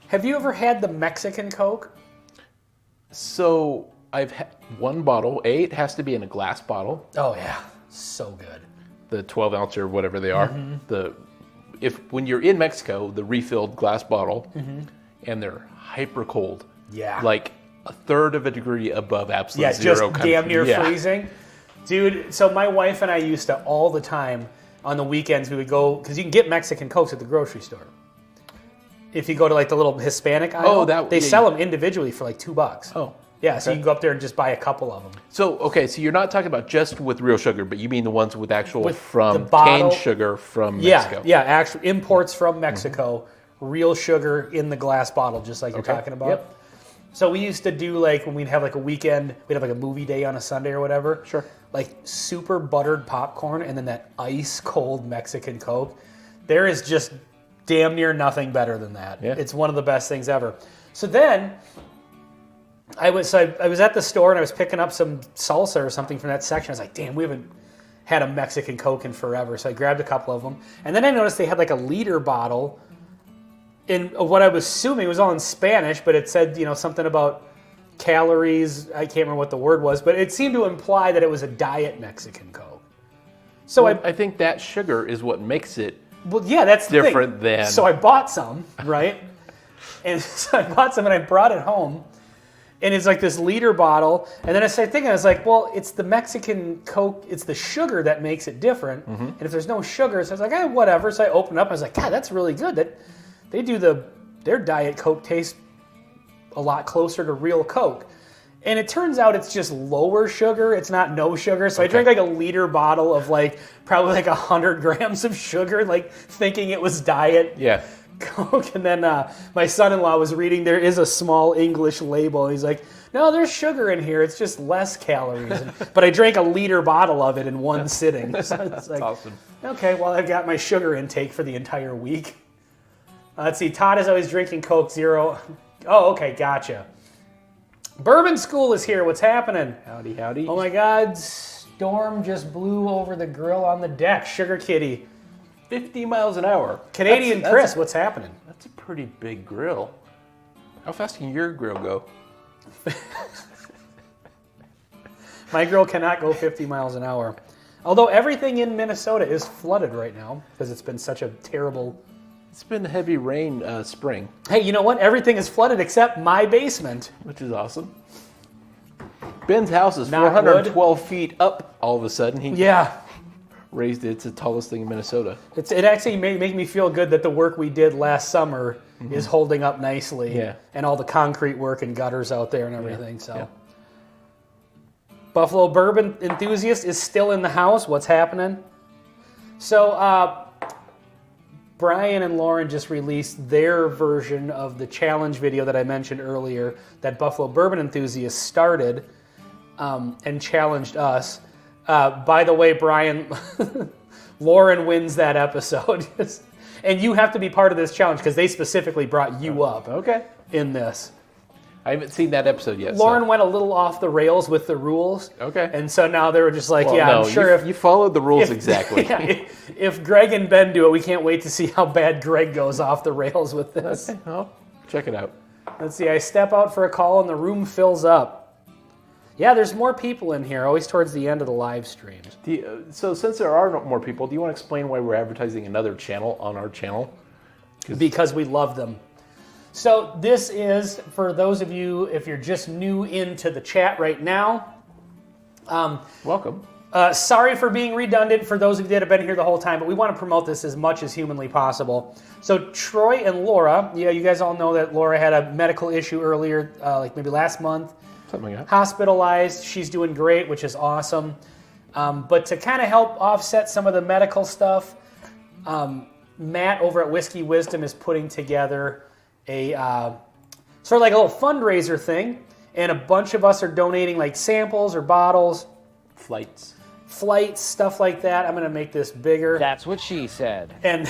have you ever had the Mexican Coke? So I've had one bottle. It has to be in a glass bottle. Oh yeah, so good. The 12 ounce or whatever they are. When you're in Mexico, the refilled glass bottle, and they're hyper cold. Yeah. Like a third of a degree above absolute Yeah, zero. just damn near freezing. Dude, so my wife and I used to all the time on the weekends we would go, because you can get Mexican Cokes at the grocery store. If you go to like the little Hispanic aisle, they sell them individually for like $2. Oh. Yeah, so you can go up there and just buy a couple of them. So, okay, so you're not talking about just with real sugar, but you mean the ones with actual With from the bottle. cane sugar from Mexico. Yeah, actual imports from Mexico, real sugar in the glass bottle, just like you're talking about. Yep. So we used to do like when we'd have like a weekend, we'd have like a movie day on a Sunday or whatever. Sure. Like super buttered popcorn and then that ice cold Mexican Coke. There is just damn near nothing better than that. Yeah. It's one of the best things ever. So then I was at the store and I was picking up some salsa or something from that section. I was like, damn, we haven't had a Mexican Coke in forever. So I grabbed a couple of them. And then I noticed they had like a liter bottle in what I was assuming was all in Spanish, but it said, something about calories. I can't remember what the word was, but it seemed to imply that it was a diet Mexican Coke. So I think that sugar is what makes it that's the different thing. than... So I bought some, right? And so I bought some and I brought it home. And it's like this liter bottle. And then I started thinking, I was like, well, it's the Mexican Coke, it's the sugar that makes it different. And if there's no sugar, so I was like, whatever. So I opened up, I was like, God, that's really good. That they do their Diet Coke taste a lot closer to real Coke. And it turns out it's just lower sugar. It's not no sugar. So I drank like a liter bottle of probably 100 grams of sugar, thinking it was diet Coke. And then my son-in-law was reading, there is a small English label. He's like, no, there's sugar in here. It's just less calories. But I drank a liter bottle of it in one sitting. So it's like, awesome. Okay, well, I've got my sugar intake for the entire week. Let's see. Todd is always drinking Coke Zero. Oh, okay, gotcha. Bourbon School is here. What's happening? Howdy, howdy. Oh my God, storm just blew over the grill on the deck. Sugar Kitty. 50 miles an hour. Canadian Chris, what's happening? That's a pretty big grill. How fast can your grill go? My grill cannot go 50 miles an hour. Although everything in Minnesota is flooded right now because it's been such a terrible... It's been heavy rain spring. Hey, you know what? Everything is flooded except my basement. Which is awesome. Ben's house is Knock 412 feet up all of a sudden. He Yeah. raised it. It's the tallest thing in Minnesota. It actually make me feel good that the work we did last summer is holding up nicely. Yeah. And all the concrete work and gutters out there and everything. So, Yeah. Buffalo Bourbon Enthusiast is still in the house. What's happening? So, Brian and Lauren just released their version of the challenge video that I mentioned earlier that Buffalo Bourbon Enthusiast started and challenged us. By the way, Brian, Lauren wins that episode. And you have to be part of this challenge because they specifically brought you up in this. I haven't seen that episode yet. Lauren went a little off the rails with the rules. Okay. And so now they were just like, no, I'm sure you followed the rules exactly. If Greg and Ben do it, we can't wait to see how bad Greg goes off the rails with this. Okay, well, check it out. Let's see, I step out for a call and the room fills up. Yeah, there's more people in here, always towards the end of the live streams. So since there are no more people, do you want to explain why we're advertising another channel on our channel? Because we love them. So this is, for those of you, if you're just new into the chat right now, Welcome. sorry for being redundant for those of you that have been here the whole time, but we want to promote this as much as humanly possible. So Troy and Laura, you guys all know that Laura had a medical issue earlier, maybe last month. Something like that. Hospitalized. She's doing great, which is awesome. But to kind of help offset some of the medical stuff, Matt over at Whiskey Wisdom is putting together a sort of like a little fundraiser thing, and a bunch of us are donating like samples or bottles, Flights, stuff like that. I'm going to make this bigger. That's what she said. And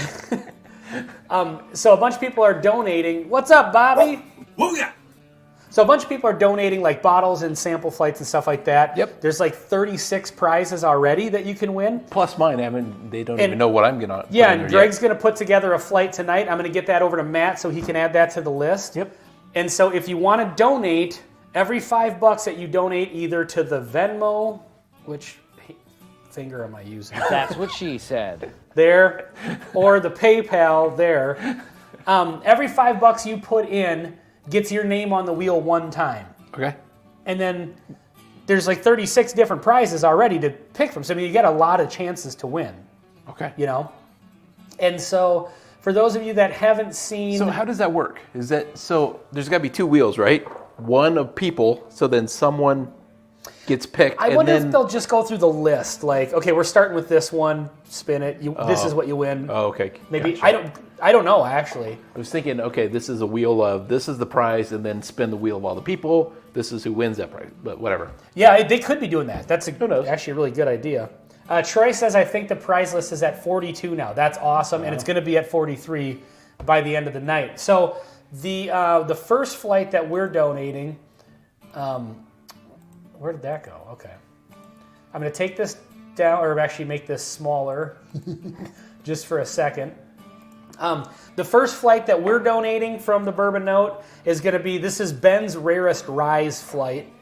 so a bunch of people are donating. What's up, Bobby? Whoa, yeah. So a bunch of people are donating like bottles and sample flights and stuff like that. Yep. There's like 36 prizes already that you can win. plus mine. They don't even know what I'm gonna. Yeah, put in and there Greg's going to put together a flight tonight. I'm going to get that over to Matt so he can add that to the list. Yep. And so if you want to donate, every $5 that you donate either to the Venmo, which finger am I using? That's what she said. There, or the PayPal there. Every $5 you put in gets your name on the wheel one time. Okay. And then there's like 36 different prizes already to pick from. So I mean, you get a lot of chances to win, Okay. And so for those of you that haven't seen... So how does that work? Is that so? There's got to be two wheels, right? One of people. So then someone gets picked. I and wonder then, if they'll just go through the list. Like, okay, we're starting with this one. Spin it. This is what you win. Oh, okay. Maybe Gotcha. I don't know actually. I was thinking, okay, this is a wheel of this is the prize, and then spin the wheel of all the people. This is who wins that prize. But whatever. Yeah, they could be doing that. That's knows? actually a really good idea. Troy says, I think the prize list is at 42 now. That's awesome, and it's going to be at 43 by the end of the night. So the first flight that we're donating, where did that go? Okay. I'm going to take this down, or actually make this smaller, just for a second. The first flight that we're donating from the Bourbon Note is going to be, this is Ben's Rarest Rise flight.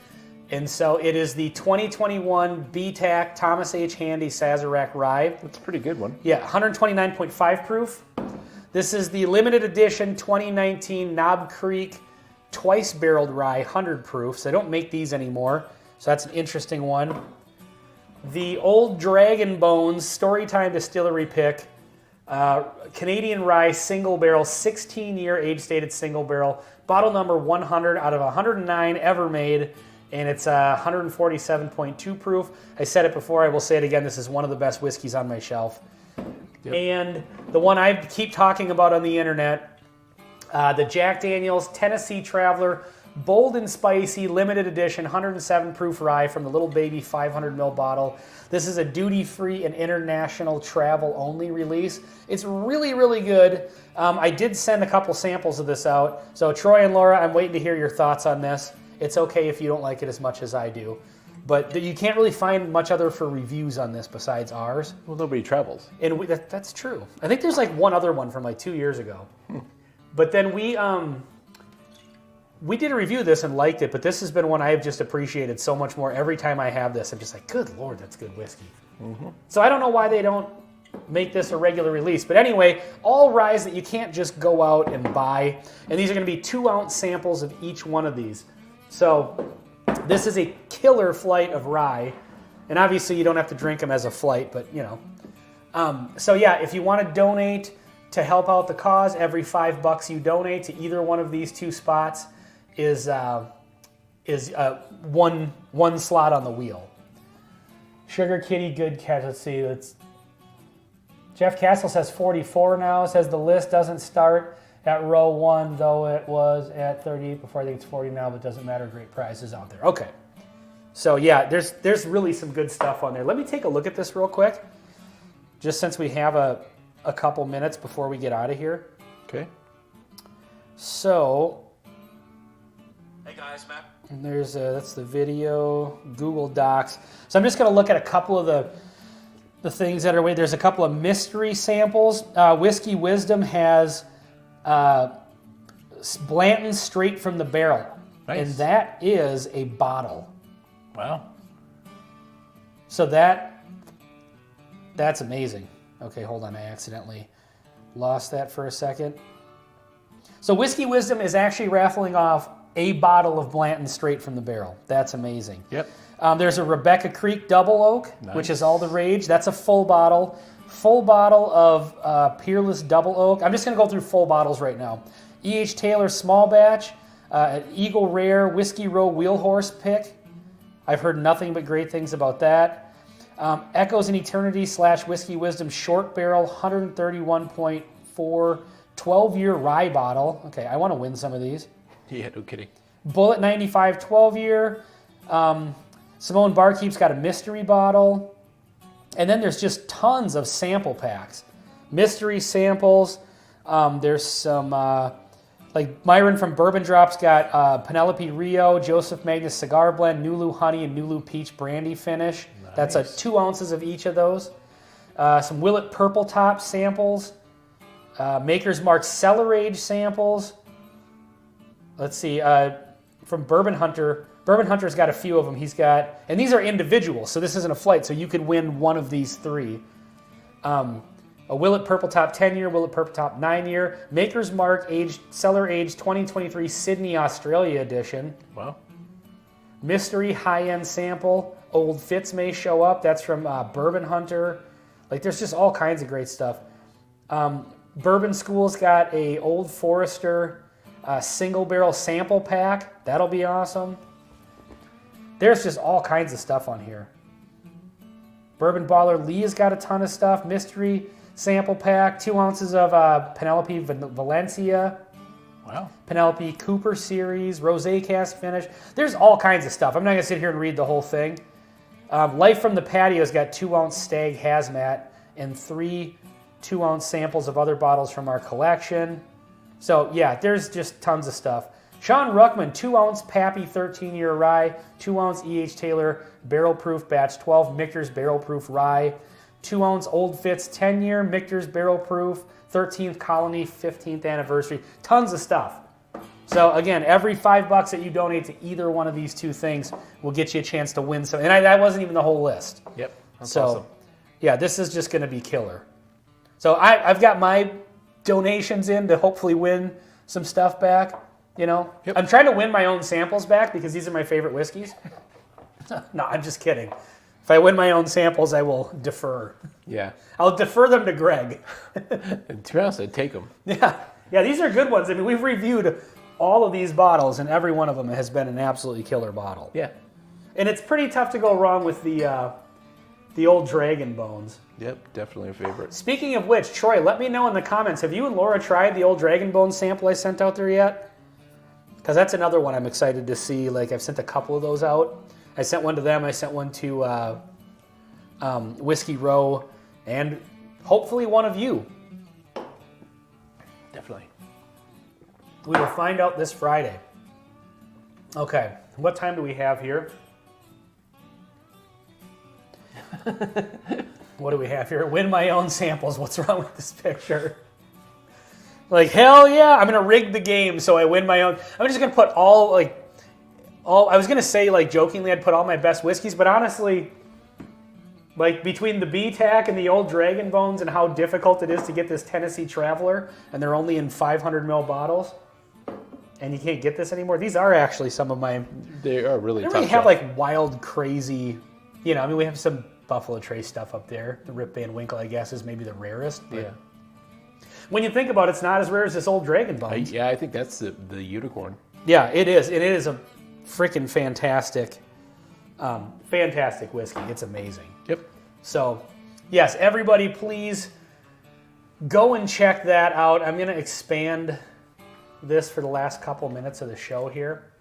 And so it is the 2021 BTAC Thomas H. Handy Sazerac Rye. That's a pretty good one. Yeah, 129.5 proof. This is the limited edition 2019 Knob Creek Twice Barreled Rye 100 proof. So they don't make these anymore. So that's an interesting one. The Old Dragon Bones Storytime Distillery pick. Canadian Rye single barrel, 16-year age-stated single barrel. Bottle number 100 out of 109 ever made. And it's 147.2 proof. I said it before, I will say it again. This is one of the best whiskeys on my shelf. Yep. And the one I keep talking about on the internet, the Jack Daniel's Tennessee Traveler Bold and Spicy Limited Edition 107 proof rye from the little baby 500 ml bottle. This is a duty-free and international travel-only release. It's really, really good. I did send a couple samples of this out. So Troy and Laura, I'm waiting to hear your thoughts on this. It's okay if you don't like it as much as I do. But you can't really find much other for reviews on this besides ours. Well, nobody travels. And that's true. I think there's like one other one from like 2 years ago. But then we did a review of this and liked it, but this has been one I've just appreciated so much more. Every time I have this, I'm just like, good Lord, that's good whiskey. Mm-hmm. So I don't know why they don't make this a regular release. But anyway, all ryes that you can't just go out and buy. And these are going to be 2-ounce samples of each one of these. So this is a killer flight of rye. And obviously you don't have to drink them as a flight, but you know. So yeah, if you want to donate to help out the cause, every $5 you donate to either one of these two spots is one slot on the wheel. Sugar Kitty, good catch. Let's see. Jeff Castle says 44 now. Says the list doesn't start at row 1, though it was at 38 before. I think it's 40 now, but it doesn't matter. Great prizes out there. Okay. So yeah, there's really some good stuff on there. Let me take a look at this real quick, just since we have a couple minutes before we get out of here. Okay. So. Hey guys, Matt. And that's the video, Google Docs. So I'm just going to look at a couple of the things that are away. There's a couple of mystery samples. Whiskey Wisdom has Blanton straight from the barrel. Nice. And that is a bottle. Wow. So that's amazing. Okay, hold on. I accidentally lost that for a second. So Whiskey Wisdom is actually raffling off a bottle of Blanton straight from the barrel. That's amazing. Yep. There's a Rebecca Creek Double Oak, nice, which is all the rage. That's a full bottle. Full bottle of Peerless Double Oak. I'm just going to go through full bottles right now. E.H. Taylor Small Batch, Eagle Rare Whiskey Row Wheelhorse Pick. I've heard nothing but great things about that. Echoes in Eternity / Whiskey Wisdom Short Barrel 131.4 12-year rye bottle. Okay, I want to win some of these. Yeah, no kidding. Bullet 95 12-year. Simone Barkeep's got a mystery bottle. And then there's just tons of sample packs. Mystery samples. There's some, like Myron from Bourbon Drop's got Penelope Rio, Joseph Magnus Cigar Blend, Nulu Honey, and Nulu Peach Brandy finish. Nice. That's 2 ounces of each of those. Some Willet Purple Top samples. Maker's Mark Cellar Age samples. Let's see, from Bourbon Hunter. Bourbon Hunter's got a few of them. He's got, and these are individual, so this isn't a flight, so you could win one of these 3. A Willet Purple Top 10-year, Willet Purple Top 9-year, Maker's Mark Cellar Age 2023 Sydney, Australia edition. Wow. Mystery high-end sample. Old Fitz may show up. That's from Bourbon Hunter. Like, there's just all kinds of great stuff. Bourbon School's got a Old Forester single barrel sample pack. That'll be awesome. There's just all kinds of stuff on here. Bourbon Baller Lee has got a ton of stuff. Mystery sample pack. 2 ounces of Penelope Valencia. Wow. Penelope Cooper series. Rosé cask finish. There's all kinds of stuff. I'm not going to sit here and read the whole thing. Life from the Patio's got 2-ounce Stag Hazmat and 3 2-ounce samples of other bottles from our collection. So yeah, there's just tons of stuff. Sean Ruckman, 2-ounce Pappy 13-year rye, 2-ounce E.H. Taylor barrel proof batch 12 Michter's barrel proof rye, 2-ounce Old Fitz 10-year Michter's barrel proof, 13th Colony 15th anniversary. Tons of stuff. So again, every $5 that you donate to either one of these two things will get you a chance to win some. And that wasn't even the whole list. Yep. That's so, awesome. Yeah, this is just going to be killer. So I've got my donations in to hopefully win some stuff back. You know, Yep. I'm trying to win my own samples back because these are my favorite whiskeys. No, I'm just kidding. If I win my own samples, I will defer. Yeah. I'll defer them to Greg. And to be honest, I'd take them. Yeah, these are good ones. I mean, we've reviewed all of these bottles, and every one of them has been an absolutely killer bottle. Yeah. And it's pretty tough to go wrong with the old Dragon Bones. Yep, definitely a favorite. Speaking of which, Troy, let me know in the comments, have you and Laura tried the old Dragon Bones sample I sent out there yet? Because that's another one I'm excited to see. Like, I've sent a couple of those out. I sent one to them. I sent one to Whiskey Row, and hopefully one of you. Definitely. We will find out this Friday. Okay, what time do we have here? What do we have here? Win my own samples. What's wrong with this picture? Like, hell yeah, I'm going to rig the game so I win my own. I'm just going to put all, I was going to say, like, jokingly, I'd put all my best whiskeys, but honestly, like, between the BTAC and the old Dragon Bones and how difficult it is to get this Tennessee Traveler, and they're only in 500 ml bottles, and you can't get this anymore. These are actually some of my... They are really I tough. don't really have, like, wild, crazy... You know, I mean, we have some Buffalo Trace stuff up there. The Rip Van Winkle, I guess, is maybe the rarest. But Yeah. when you think about it, it's not as rare as this old Dragon Bones. Yeah, I think that's the unicorn. Yeah, it is. And it is a freaking fantastic whiskey. It's amazing. Yep. So, yes, everybody please go and check that out. I'm going to expand this for the last couple minutes of the show here.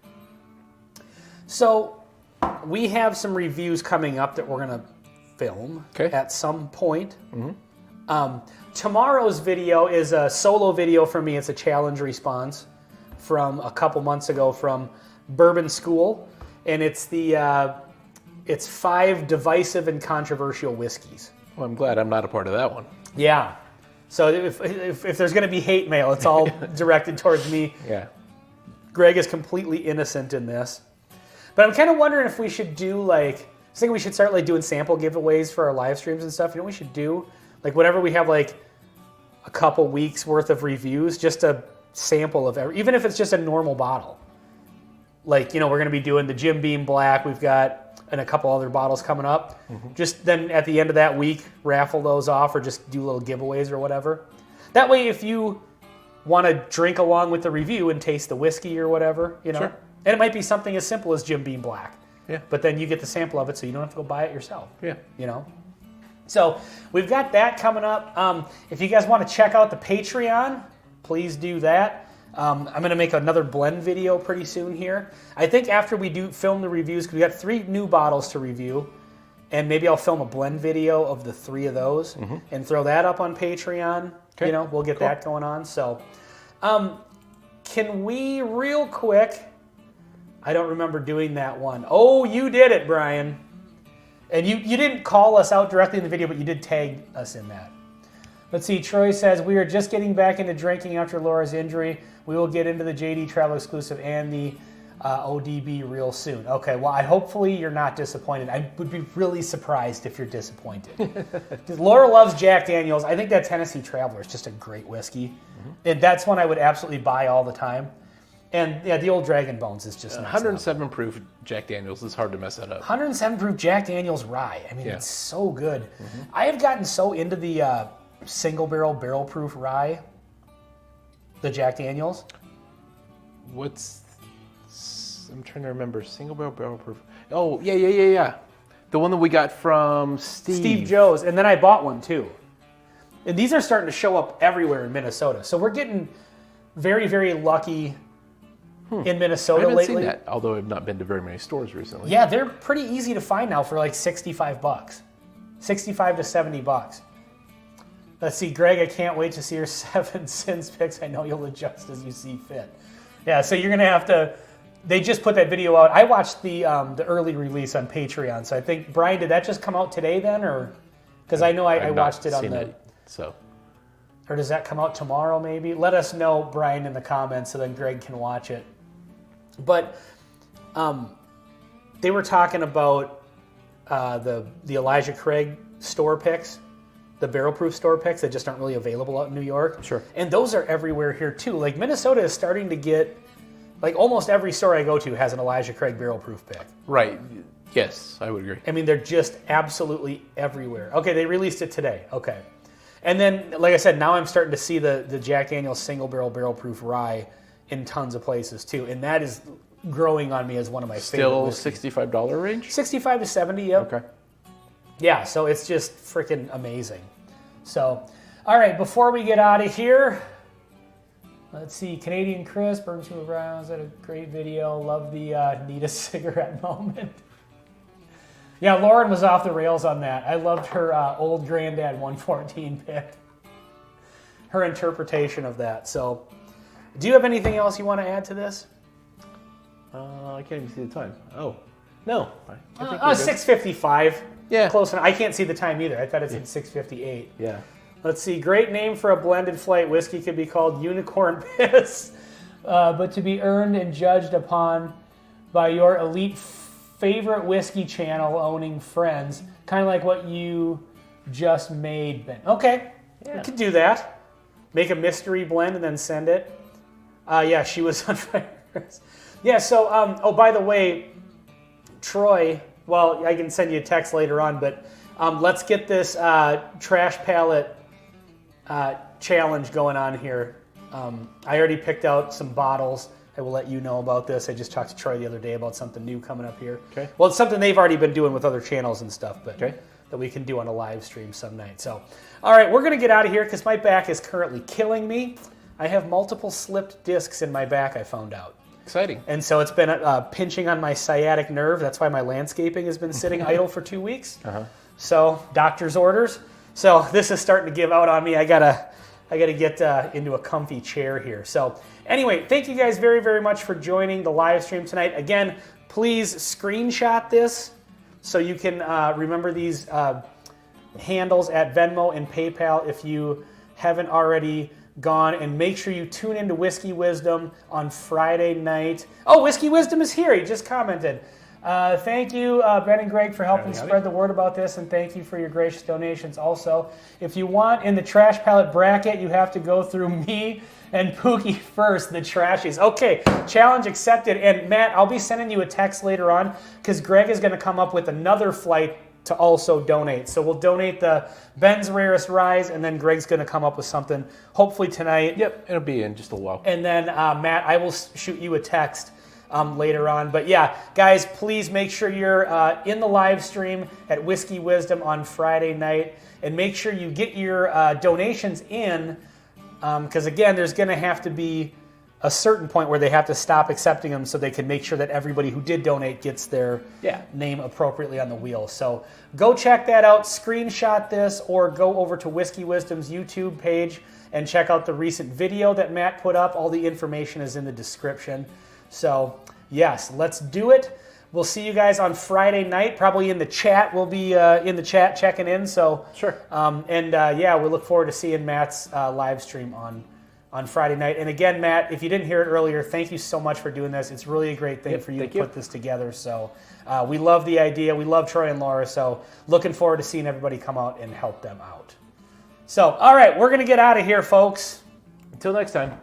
So, we have some reviews coming up that we're going to film at some point. Mm-hmm. Tomorrow's video is a solo video for me. It's a challenge response from a couple months ago from Bourbon School, and it's it's 5 divisive and controversial whiskeys. Well, I'm glad I'm not a part of that one. Yeah. So if there's going to be hate mail, it's all directed towards me. Yeah. Greg is completely innocent in this. But I'm kind of wondering if we should do, like, I was thinking we should start, like, doing sample giveaways for our live streams and stuff. You know what we should do? Like, whenever we have, like, a couple weeks worth of reviews, just a sample of every, even if it's just a normal bottle. Like, you know, we're going to be doing the Jim Beam Black. We've got, and a couple other bottles coming up. Mm-hmm. Just then at the end of that week, raffle those off or just do little giveaways or whatever. That way, if you want to drink along with the review and taste the whiskey or whatever, you know. Sure. And it might be something as simple as Jim Beam Black. Yeah. But then you get the sample of it so you don't have to go buy it yourself. Yeah. You know? So we've got that coming up. If you guys want to check out the Patreon, please do that. I'm going to make another blend video pretty soon here. I think after we do film the reviews, because we got 3 new bottles to review, and maybe I'll film a blend video of the 3 of those and throw that up on Patreon. Okay. You know, we'll get that going on. So can we real quick... I don't remember doing that one. Oh, you did it, Brian. And you didn't call us out directly in the video, but you did tag us in that. Let's see, Troy says, we are just getting back into drinking after Laura's injury. We will get into the JD Travel Exclusive and the ODB real soon. Okay, well, hopefully you're not disappointed. I would be really surprised if you're disappointed. Laura loves Jack Daniels. I think that Tennessee Traveler is just a great whiskey. Mm-hmm. And that's one I would absolutely buy all the time. And yeah, the old Dragon Bones is just 107 proof Jack Daniels is hard to mess that up. 107 proof Jack Daniels rye. I mean, it's so good. Mm-hmm. I have gotten so into the single barrel proof rye, the Jack Daniels. I'm trying to remember. Single barrel proof. Oh, yeah. The one that we got from Steve Joe's. And then I bought one too. And these are starting to show up everywhere in Minnesota. So we're getting very, very lucky in Minnesota I haven't lately. seen that, although I've not been to very many stores recently. Yeah, they're pretty easy to find now for like $65. $65 to $70. Let's see, Greg, I can't wait to see your 7 sins picks. I know you'll adjust as you see fit. Yeah, so you're gonna have to. They just put that video out. I watched the early release on Patreon. So I think Brian, did that just come out today then, or because I know I watched it on the. So. Or does that come out tomorrow? Maybe. Let us know, Brian, in the comments, so then Greg can watch it. But they were talking about the Elijah Craig store picks, the barrel-proof store picks that just aren't really available out in New York. Sure. And those are everywhere here too. Like Minnesota is starting to get, like almost every store I go to has an Elijah Craig barrel-proof pick. Right. Yes, I would agree. I mean, they're just absolutely everywhere. Okay, they released it today. Okay. And then, like I said, now I'm starting to see the Jack Daniel's single barrel-proof rye in tons of places too. And that is growing on me as one of my favorite whiskeys. Still $65 range? 65 to 70, yep. Okay. Yeah, so it's just freaking amazing. So, all right, before we get out of here, let's see. Canadian Chris, Burns to Browns, had a great video. Love the need a cigarette moment. Yeah, Lauren was off the rails on that. I loved her old granddad 114 pick. Her interpretation of that. So, do you have anything else you want to add to this? I can't even see the time. Oh, no. I think 6:55. Yeah. Close enough. I can't see the time either. I thought it's at 6:58. Yeah. Let's see. Great name for a blended flight whiskey could be called Unicorn Piss, but to be earned and judged upon by your elite favorite whiskey channel owning friends, kind of like what you just made, Ben. Okay, we could do that. Make a mystery blend and then send it. Yeah, she was on fire. Yeah. So, oh, by the way, Troy. Well, I can send you a text later on, but let's get this trash pallet challenge going on here. I already picked out some bottles. I will let you know about this. I just talked to Troy the other day about something new coming up here. Okay. Well, it's something they've already been doing with other channels and stuff, but okay. that we can do on a live stream some night. So, all right, we're going to get out of here because my back is currently killing me. I have multiple slipped discs in my back, I found out. Exciting. And so it's been pinching on my sciatic nerve. That's why my landscaping has been sitting idle for 2 weeks. So doctor's orders. So this is starting to give out on me. I gotta get into a comfy chair here. So anyway, thank you guys very, very much for joining the live stream tonight. Again, please screenshot this so you can remember these handles at Venmo and PayPal if you haven't already gone, and make sure you tune into Whiskey Wisdom on Friday night. Oh, Whiskey Wisdom is here. He just commented. Thank you, Ben and Greg, for helping spread the word about this, and thank you for your gracious donations also. If you want in the trash pallet bracket, you have to go through me and Pookie first, the trashies. Okay, challenge accepted. And Matt, I'll be sending you a text later on because Greg is going to come up with another flight to also donate. So we'll donate the Ben's Rarest Rise, and then Greg's going to come up with something, hopefully tonight. Yep, it'll be in just a while. And then, Matt, I will shoot you a text later on. But yeah, guys, please make sure you're in the live stream at Whiskey Wisdom on Friday night, and make sure you get your donations in, because again, there's going to have to be a certain point where they have to stop accepting them so they can make sure that everybody who did donate gets their name appropriately on the wheel. So go check that out, screenshot this, or go over to Whiskey Wisdom's YouTube page and check out the recent video that Matt put up. All the information is in the description. So yes, let's do it. We'll see you guys on Friday night, probably in the chat. We'll be in the chat checking in. So sure. Yeah, we look forward to seeing Matt's live stream on Friday night. And again, Matt, if you didn't hear it earlier, thank you so much for doing this. It's really a great thing for you to put this together. So we love the idea. We love Troy and Laura. So looking forward to seeing everybody come out and help them out. So, all right, we're going to get out of here, folks. Until next time.